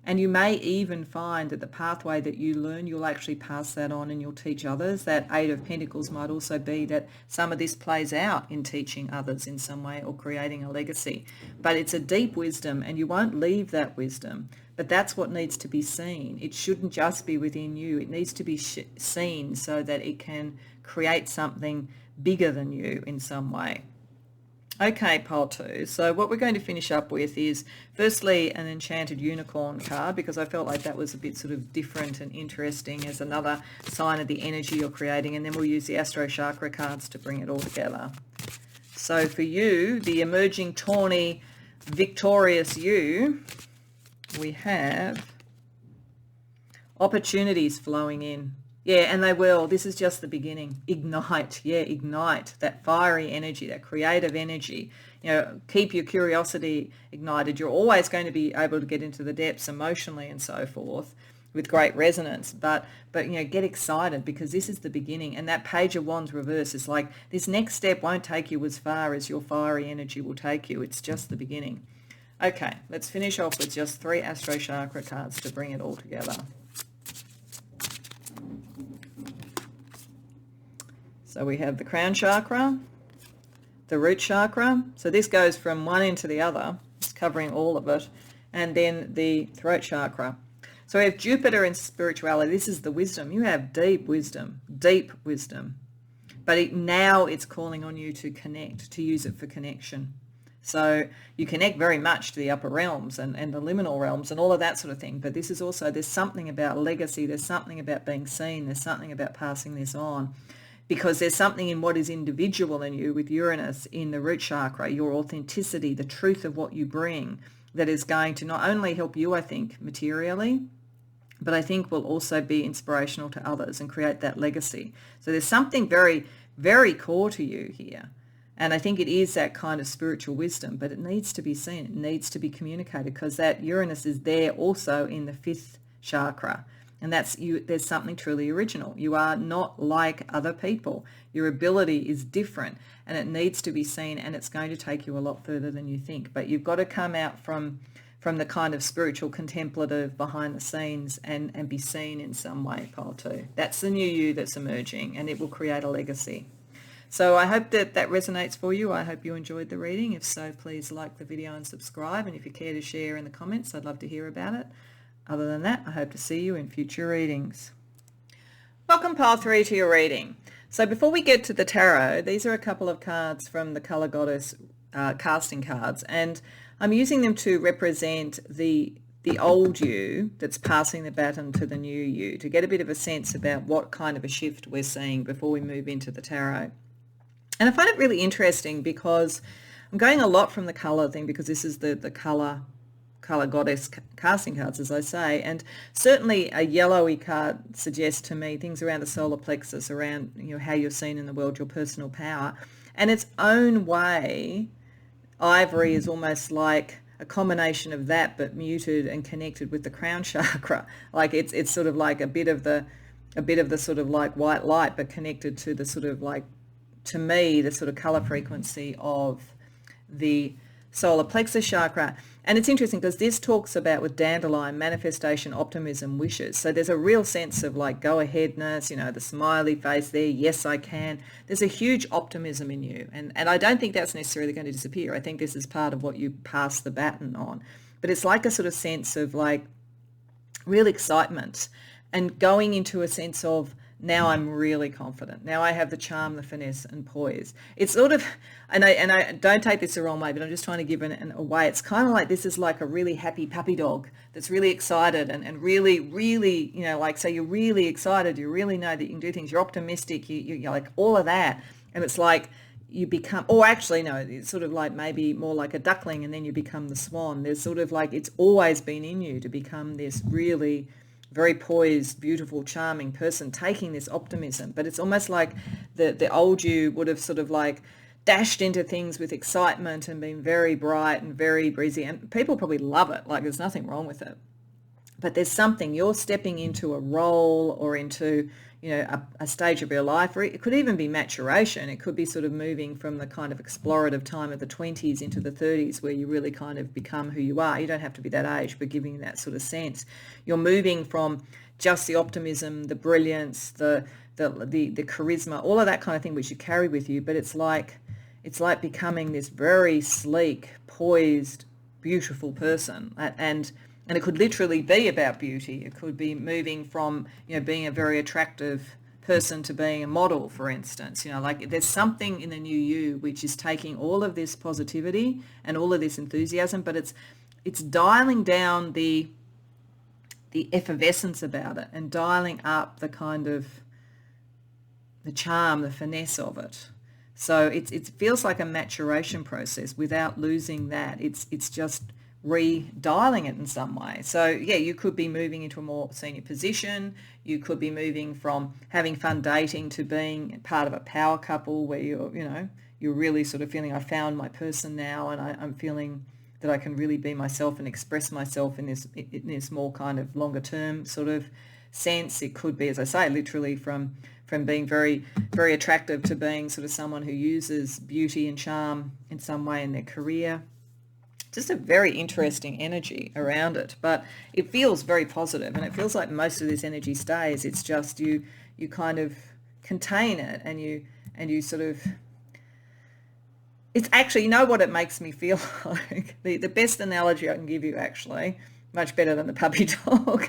And you may even find that the pathway that you learn, you'll actually pass that on and you'll teach others. That Eight of Pentacles might also be that some of this plays out in teaching others in some way or creating a legacy. But it's a deep wisdom, and you won't leave that wisdom. But that's what needs to be seen. It shouldn't just be within you. It needs to be seen so that it can create something bigger than you in some way. Okay, pile two. So what we're going to finish up with is firstly an Enchanted Unicorn card, because I felt like that was a bit sort of different and interesting as another sign of the energy you're creating, and then we'll use the Astro Chakra cards to bring it all together. So for you, the emerging, tawny, victorious you, we have opportunities flowing in. Yeah, and they will. This is just the beginning. Ignite. Yeah, ignite that fiery energy, that creative energy. You know, keep your curiosity ignited. You're always going to be able to get into the depths emotionally and so forth with great resonance. But you know, get excited, because this is the beginning. And that Page of Wands reverse is like, this next step won't take you as far as your fiery energy will take you. It's just the beginning. Okay, let's finish off with just 3 Astro Chakra cards to bring it all together. So we have the crown chakra, the root chakra. So this goes from one end to the other. It's covering all of it. And then the throat chakra. So we have Jupiter in spirituality. This is the wisdom. You have deep wisdom, deep wisdom. But now it's calling on you to connect, to use it for connection. So you connect very much to the upper realms and the liminal realms and all of that sort of thing. But this is also, there's something about legacy. There's something about being seen. There's something about passing this on. Because there's something in what is individual in you with Uranus in the root chakra, your authenticity, the truth of what you bring, that is going to not only help you, I think, materially, but I think will also be inspirational to others and create that legacy. So there's something very, very core to you here. And I think it is that kind of spiritual wisdom, but it needs to be seen. It needs to be communicated, because that Uranus is there also in the 5th chakra. And that's you. There's something truly original. You are not like other people. Your ability is different, and it needs to be seen, and it's going to take you a lot further than you think. But you've got to come out from the kind of spiritual contemplative behind the scenes and be seen in some way, pile 2. That's the new you that's emerging, and it will create a legacy. So I hope that resonates for you. I hope you enjoyed the reading. If so, please like the video and subscribe. And if you care to share in the comments, I'd love to hear about it. Other than that, I hope to see you in future readings. Welcome, pile 3, to your reading. So before we get to the tarot, these are a couple of cards from the Colour Goddess casting cards, and I'm using them to represent the old you that's passing the baton to the new you, to get a bit of a sense about what kind of a shift we're seeing before we move into the tarot. And I find it really interesting because I'm going a lot from the colour thing, because this is the colour Goddess casting cards, as I say, and certainly a yellowy card suggests to me things around the solar plexus, around, you know, how you're seen in the world, your personal power. And its own way, ivory is almost like a combination of that, but muted and connected with the crown chakra. Like it's sort of like a bit of the sort of like white light, but connected to the sort of like, to me, the sort of color frequency of the solar plexus chakra. And it's interesting because this talks about, with dandelion, manifestation, optimism, wishes. So there's a real sense of like go-aheadness, you know, the smiley face there, yes, I can. There's a huge optimism in you. And I don't think that's necessarily going to disappear. I think this is part of what you pass the baton on. But it's like a sort of sense of like real excitement and going into a sense of, now I'm really confident. Now I have the charm, the finesse and poise. It's sort of, and I don't take this the wrong way, but I'm just trying to give a way. It's kind of like, this is like a really happy puppy dog that's really excited and really, really, you know, like, so you're really excited. You really know that you can do things. You're optimistic. You're like all of that. And it's like you become, or actually, no, it's sort of like maybe more like a duckling, and then you become the swan. There's sort of like, it's always been in you to become this really very poised, beautiful, charming person, taking this optimism. But it's almost like the old you would have sort of like dashed into things with excitement and been very bright and very breezy, and people probably love it. Like, there's nothing wrong with it. But there's something, you're stepping into a role or into, you know, a stage of your life, or it could even be maturation. It could be sort of moving from the kind of explorative time of the 20s into the 30s, where you really kind of become who you are. You don't have to be that age, but giving that sort of sense. You're moving from just the optimism, the brilliance, the charisma, all of that kind of thing which you carry with you, but it's like becoming this very sleek, poised, beautiful person. And it could literally be about beauty. It could be moving from, you know, being a very attractive person to being a model, for instance. Like there's something in the new you which is taking all of this positivity and all of this enthusiasm, but it's dialing down the effervescence about it and dialing up the kind of the charm, the finesse of it. So it feels like a maturation process without losing that. It's just redialing it in some way. So yeah, you could be moving into a more senior position. You could be moving from having fun dating to being part of a power couple where you're really sort of feeling I found my person now, and I'm feeling that I can really be myself and express myself in this more kind of longer term sort of sense. It could be, as I say, literally from being very, very attractive to being sort of someone who uses beauty and charm in some way in their career. Just a very interesting energy around it, but it feels very positive, and it feels like most of this energy stays. It's just you kind of contain it, and you sort of, it's actually, what it makes me feel like? The best analogy I can give you, actually, much better than the puppy dog,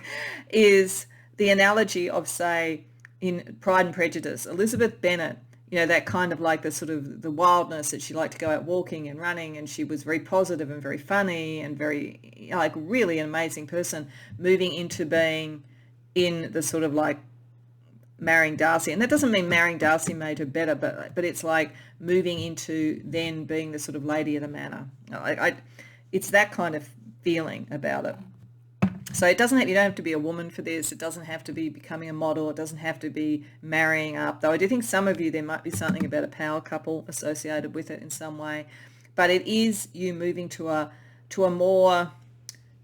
is the analogy of, say, in Pride and Prejudice, Elizabeth Bennet, that kind of like the sort of the wildness that she liked to go out walking and running, and she was very positive and very funny and very, like, really an amazing person, moving into being in the sort of like marrying Darcy. And that doesn't mean marrying Darcy made her better, but it's like moving into then being the sort of lady of the manor. It's that kind of feeling about it. So you don't have to be a woman for this. It doesn't have to be becoming a model. It doesn't have to be marrying up. Though I do think some of you, there might be something about a power couple associated with it in some way. But it is you moving to a more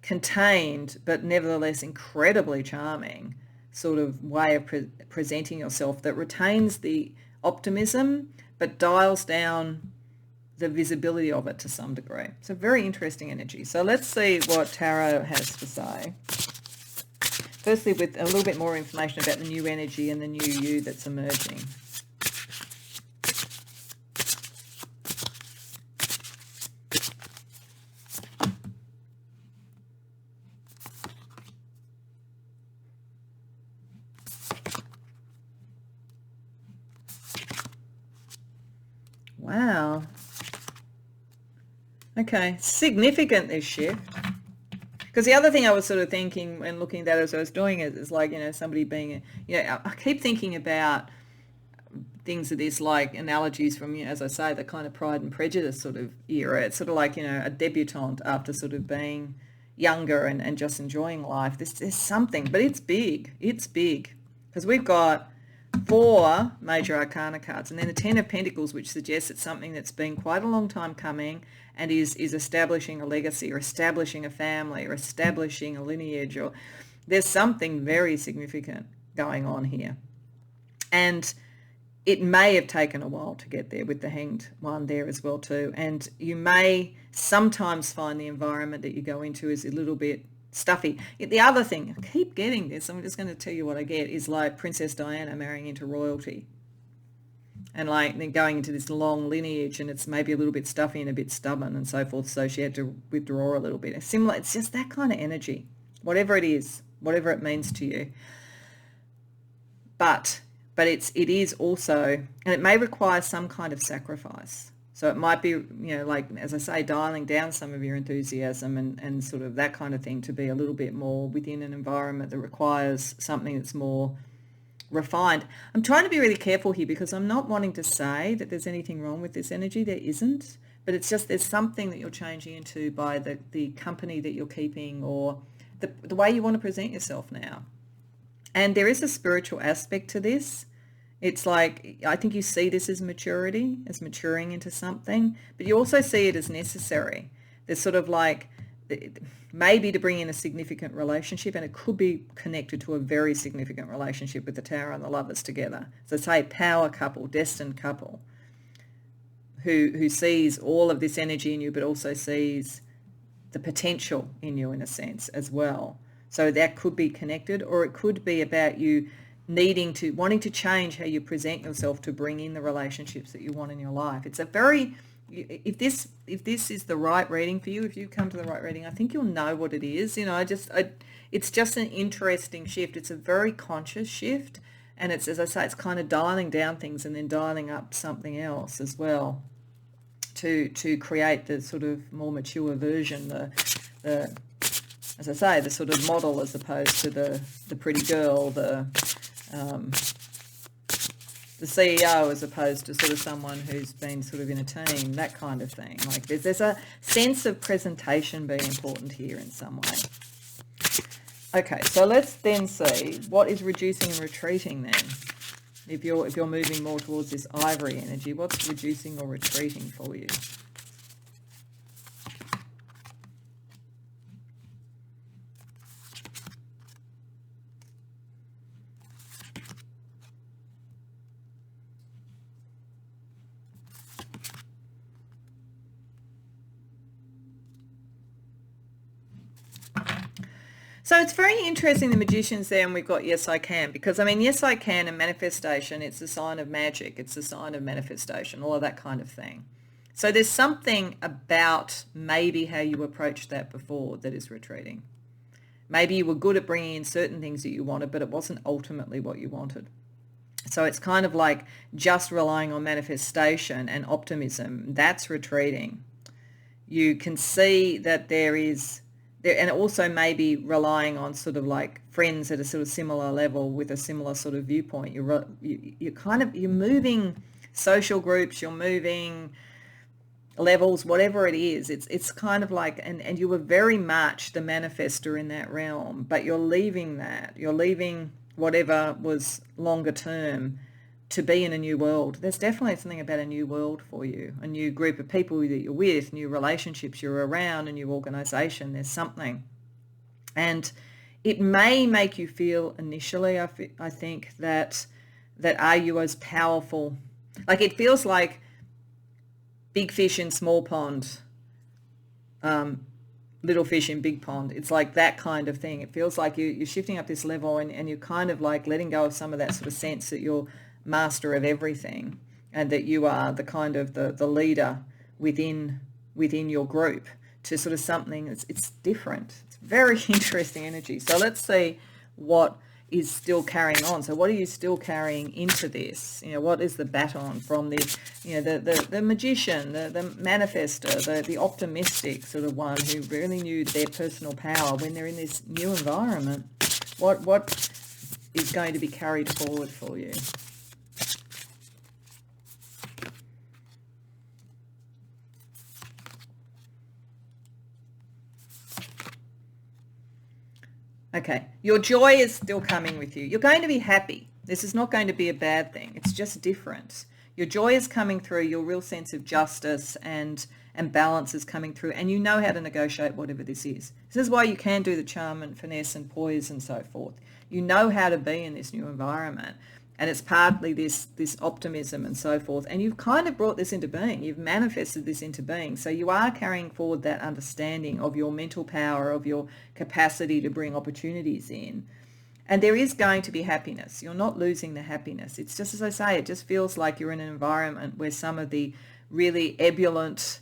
contained, but nevertheless incredibly charming sort of way of presenting yourself that retains the optimism, but dials down the visibility of it to some degree. It's a very interesting energy. So let's see what Tarot has to say. Firstly, with a little bit more information about the new energy and the new you that's emerging. Wow. Okay, significant, this shift. Because the other thing I was sort of thinking and looking at that as I was doing it is like, somebody being, I keep thinking about things of this, like analogies from, as I say, the kind of Pride and Prejudice sort of era. It's sort of like, a debutante after sort of being younger and just enjoying life. There's something, but it's big. It's big. Because we've got 4 major arcana cards, and then the 10 of Pentacles, which suggests it's something that's been quite a long time coming and is establishing a legacy or establishing a family or establishing a lineage, or there's something very significant going on here. And it may have taken a while to get there with the Hanged one there as well too. And you may sometimes find the environment that you go into is a little bit stuffy. The other thing, I keep getting this, I'm just going to tell you what I get, is like Princess Diana marrying into royalty. And like then going into this long lineage, and it's maybe a little bit stuffy and a bit stubborn and so forth, so she had to withdraw a little bit. It's similar, it's just that kind of energy, whatever it is, whatever it means to you. But it is also, and it may require some kind of sacrifice. So it might be, like, as I say, dialing down some of your enthusiasm and sort of that kind of thing to be a little bit more within an environment that requires something that's more refined. I'm trying to be really careful here because I'm not wanting to say that there's anything wrong with this energy. There isn't. But it's just there's something that you're changing into by the company that you're keeping, or the way you want to present yourself now. And there is a spiritual aspect to this. It's like, I think you see this as maturity, as maturing into something, but you also see it as necessary. There's sort of like, maybe to bring in a significant relationship, and it could be connected to a very significant relationship with the Tower and the Lovers together. So say power couple, destined couple, who sees all of this energy in you, but also sees the potential in you in a sense as well. So that could be connected, or it could be about you wanting to change how you present yourself to bring in the relationships that you want in your life. It's a very, if this is the right reading for you, if you come to the right reading, I think you'll know what it is. It's just an interesting shift. It's a very conscious shift, And it's, as I say, it's kind of dialing down things and then dialing up something else as well to create the sort of more mature version, the as I say, the sort of model as opposed to the pretty girl, the CEO as opposed to sort of someone who's been sort of in a team, that kind of thing. Like there's a sense of presentation being important here in some way. Okay, so let's then see what is reducing and retreating then. If you're moving more towards this ivory energy, what's reducing or retreating for you? So it's very interesting, the magicians there, and we've got yes I can, because I mean yes I can and manifestation, it's a sign of magic, it's a sign of manifestation, all of that kind of thing. So there's something about maybe how you approached that before that is retreating. Maybe you were good at bringing in certain things that you wanted, but it wasn't ultimately what you wanted. So it's kind of like just relying on manifestation and optimism, that's retreating. You can see that there is there, and also maybe relying on sort of like friends at a sort of similar level with a similar sort of viewpoint. You're moving social groups, you're moving levels, whatever it is. It's kind of like, and you were very much the manifester in that realm, but you're leaving that. You're leaving whatever was longer term to be in a new world. There's definitely something about a new world for you, a new group of people that you're with, new relationships you're around, a new organization. There's something. And it may make you feel initially, I think, that are you as powerful? Like it feels like big fish in small pond, little fish in big pond. It's like that kind of thing. It feels like you're shifting up this level and you're kind of like letting go of some of that sort of sense that you're master of everything and that you are the kind of the leader within your group to sort of something it's different. It's very interesting energy. So let's see what is still carrying on. So what are you still carrying into this? You know, what is the baton from the, you know, the magician, the manifester, the optimistic sort of one who really knew their personal power when they're in this new environment? What is going to be carried forward for you? Okay, your joy is still coming with you. You're going to be happy. This is not going to be a bad thing. It's just different. Your joy is coming through, your real sense of justice and balance is coming through, and you know how to negotiate whatever this is. This is why you can do the charm and finesse and poise and so forth. You know how to be in this new environment, and it's partly this optimism and so forth, and you've kind of brought this into being. You've manifested this into being. So you are carrying forward that understanding of your mental power, of your capacity to bring opportunities in. And there is going to be happiness. You're not losing the happiness. It's just, as I say, it just feels like you're in an environment where some of the really ebullient,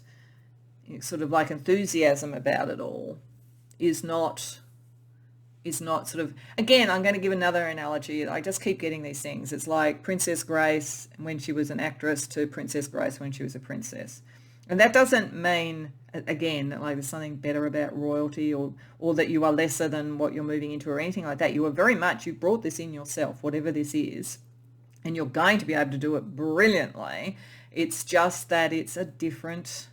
sort of like enthusiasm about it all is not sort of, again, I'm going to give another analogy. I just keep getting these things. It's like Princess Grace when she was an actress to Princess Grace when she was a princess. And that doesn't mean, again, that like there's something better about royalty or that you are lesser than what you're moving into or anything like that. You are very much, you've brought this in yourself, whatever this is, and you're going to be able to do it brilliantly. It's just that it's a different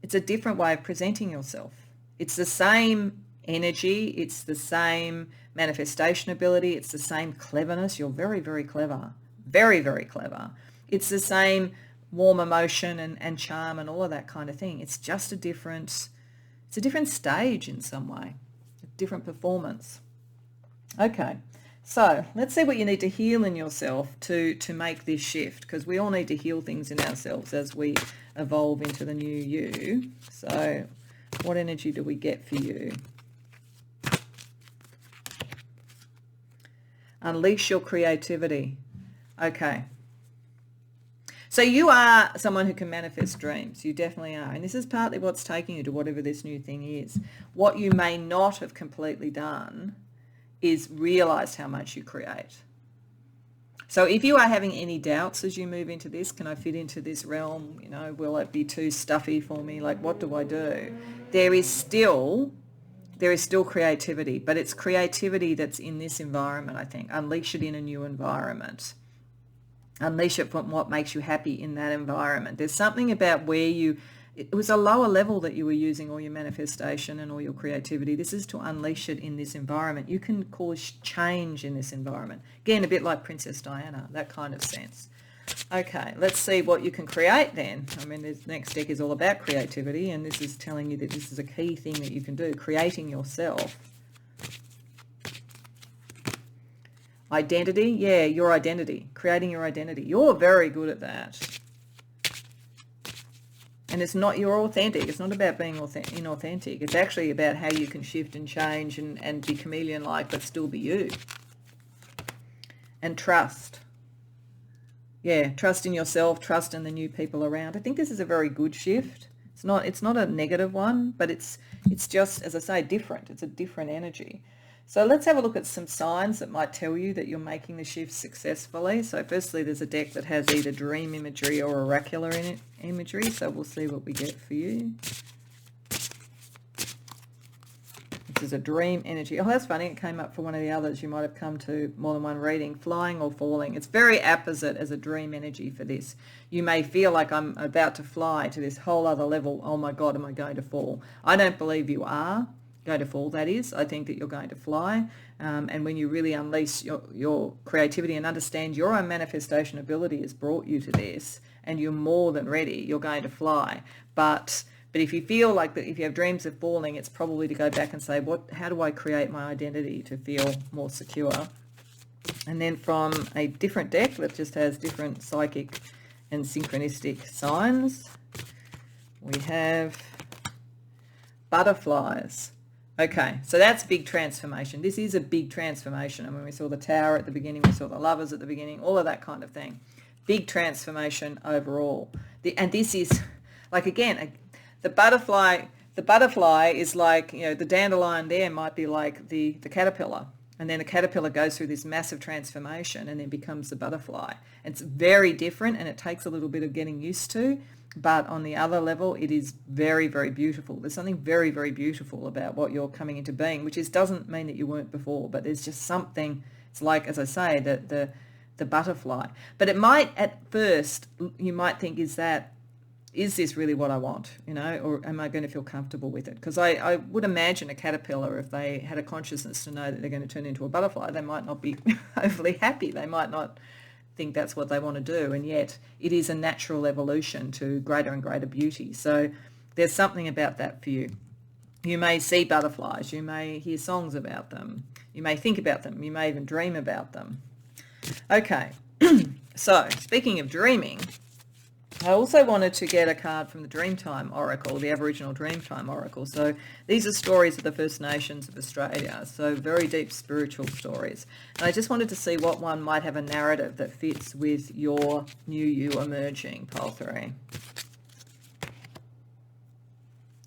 way of presenting yourself. It's the same energy, it's the same manifestation ability, it's the same cleverness. You're very, very clever, very, very clever. It's the same warm emotion and charm and all of that kind of thing. It's just a different stage in some way, a different performance. Okay, so let's see what you need to heal in yourself to make this shift, because we all need to heal things in ourselves as we evolve into the new you. So what energy do we get for you? Unleash your creativity. Okay. So you are someone who can manifest dreams. You definitely are. And this is partly what's taking you to whatever this new thing is. What you may not have completely done is realized how much you create. So if you are having any doubts as you move into this, can I fit into this realm? Will it be too stuffy for me? Like, what do I do? There is still creativity, but it's creativity that's in this environment, I think. Unleash it in a new environment. Unleash it from what makes you happy in that environment. There's something about where it was a lower level that you were using all your manifestation and all your creativity. This is to unleash it in this environment. You can cause change in this environment. Again, a bit like Princess Diana, that kind of sense. Okay, let's see what you can create then. I mean, this next deck is all about creativity, and this is telling you that this is a key thing that you can do, creating yourself. Identity, yeah, your identity, creating your identity. You're very good at that. And it's not, you're authentic. It's not about being inauthentic. It's actually about how you can shift and change and be chameleon-like, but still be you. And trust. Yeah, trust in yourself, trust in the new people around. I think this is a very good shift. It's not a negative one, but it's just, as I say, different. It's a different energy. So let's have a look at some signs that might tell you that you're making the shift successfully. So firstly, there's a deck that has either dream imagery or oracular imagery. So we'll see what we get for you. This is a dream energy. Oh, that's funny. It came up for one of the others. You might have come to more than one reading. Flying or falling. It's very opposite as a dream energy for this. You may feel like I'm about to fly to this whole other level. Oh my God, am I going to fall? I don't believe you are going to fall, that is. I think that you're going to fly. And when you really unleash your creativity and understand your own manifestation ability has brought you to this, and you're more than ready, you're going to fly. But if you feel like that, if you have dreams of falling, it's probably to go back and say, how do I create my identity to feel more secure? And then from a different deck that just has different psychic and synchronistic signs, we have butterflies. Okay, so that's big transformation. This is a big transformation. I mean, we saw the Tower at the beginning, we saw the Lovers at the beginning, all of that kind of thing. Big transformation overall. And this is, like, again, the butterfly is like, the dandelion there might be like the caterpillar. And then the caterpillar goes through this massive transformation and then becomes the butterfly. It's very different, and it takes a little bit of getting used to. But on the other level, it is very, very beautiful. There's something very, very beautiful about what you're coming into being, which doesn't mean that you weren't before, but there's just something. It's like, as I say, the butterfly. But it might, at first, you might think, is this really what I want, or am I going to feel comfortable with it? Because I would imagine a caterpillar, if they had a consciousness to know that they're going to turn into a butterfly, they might not be overly happy. They might not think that's what they want to do, and yet it is a natural evolution to greater and greater beauty. So there's something about that for you. You may see butterflies, you may hear songs about them, you may think about them, you may even dream about them. Okay, so speaking of dreaming, I also wanted to get a card from the Dreamtime Oracle, the Aboriginal Dreamtime Oracle. So these are stories of the First Nations of Australia, so very deep spiritual stories. And I just wanted to see what one might have a narrative that fits with your new you emerging, pile 3.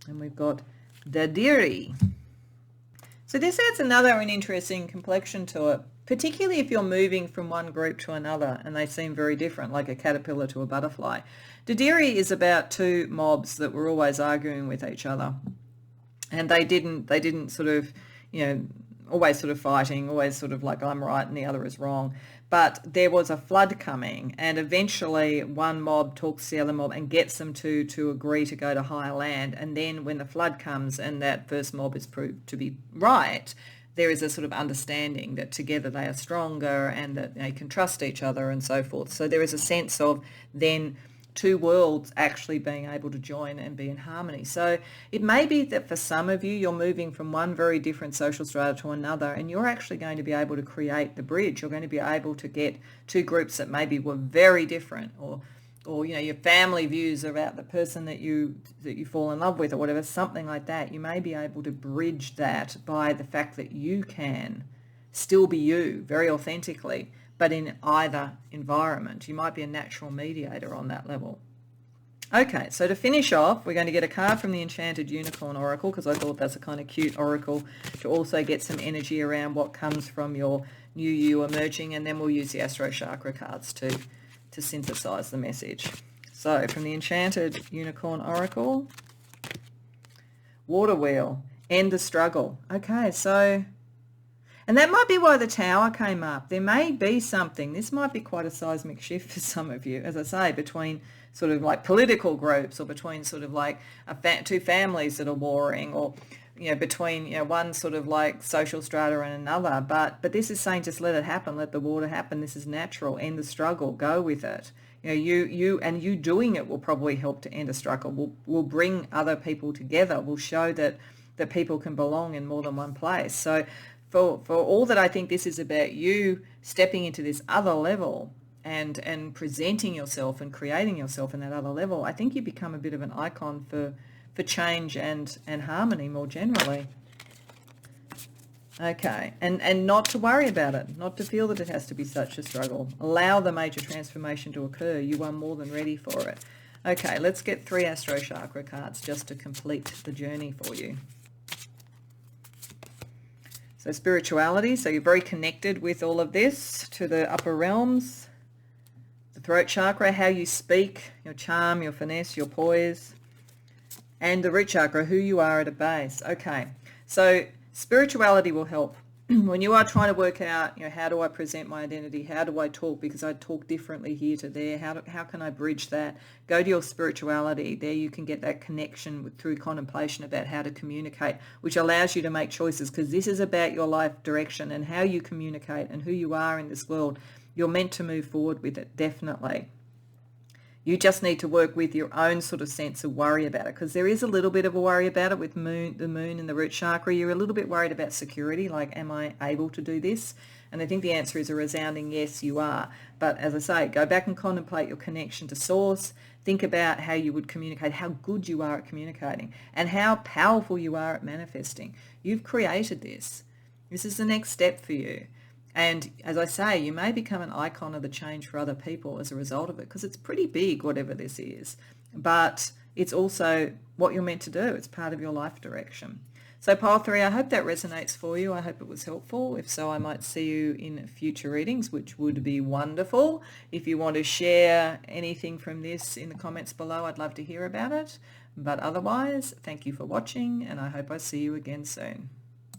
And we've got Dadiri. So this adds an interesting complexion to it, particularly if you're moving from one group to another and they seem very different, like a caterpillar to a butterfly. Dadiri is about two mobs that were always arguing with each other, and they didn't sort of, always sort of fighting, always sort of like I'm right and the other is wrong. But there was a flood coming, and eventually one mob talks to the other mob and gets them to agree to go to higher land. And then when the flood comes and that first mob is proved to be right, there is a sort of understanding that together they are stronger and that they can trust each other and so forth. So there is a sense of then two worlds actually being able to join and be in harmony. So it may be that for some of you, you're moving from one very different social strata to another, and you're actually going to be able to create the bridge. You're going to be able to get two groups that maybe were very different, or your family views about the person that you fall in love with or whatever, something like that. You may be able to bridge that by the fact that you can still be you very authentically, but in either environment. You might be a natural mediator on that level. Okay, so to finish off, we're going to get a card from the Enchanted Unicorn Oracle, because I thought that's a kind of cute oracle to also get some energy around what comes from your new you emerging, and then we'll use the Astro Chakra cards to synthesize the message. So from the Enchanted Unicorn Oracle, Water Wheel, end the struggle. Okay, so, and that might be why the Tower came up. There may be something, this might be quite a seismic shift for some of you, as I say, between sort of like political groups, or between sort of like two families that are warring, or between one sort of like social strata and another. But this is saying, just let it happen, let the water happen. This is natural. End the struggle. Go with it. You doing it will probably help to end a struggle. Will bring other people together. Will show that people can belong in more than one place. So for all that, I think this is about you stepping into this other level and presenting yourself and creating yourself in that other level. I think you become a bit of an icon for change and harmony more generally. Okay, and not to worry about it, not to feel that it has to be such a struggle. Allow the major transformation to occur. You are more than ready for it. Okay, let's get 3 Astro Chakra cards just to complete the journey for you. So spirituality, so you're very connected with all of this to the upper realms. The throat chakra, how you speak, your charm, your finesse, your poise. And the root chakra, who you are at a base. Okay, so spirituality will help. When you are trying to work out, how do I present my identity? How do I talk? Because I talk differently here to there. How can I bridge that? Go to your spirituality. There you can get that connection through contemplation about how to communicate, which allows you to make choices, because this is about your life direction and how you communicate and who you are in this world. You're meant to move forward with it, definitely. You just need to work with your own sort of sense of worry about it, because there is a little bit of a worry about it with the moon and the root chakra. You're a little bit worried about security, like, am I able to do this? And I think the answer is a resounding yes, you are. But as I say, go back and contemplate your connection to source. Think about how you would communicate, how good you are at communicating, and how powerful you are at manifesting. You've created this. This is the next step for you. And as I say, you may become an icon of the change for other people as a result of it, because it's pretty big, whatever this is. But it's also what you're meant to do. It's part of your life direction. So Pile 3, I hope that resonates for you. I hope it was helpful. If so, I might see you in future readings, which would be wonderful. If you want to share anything from this in the comments below, I'd love to hear about it. But otherwise, thank you for watching, and I hope I see you again soon.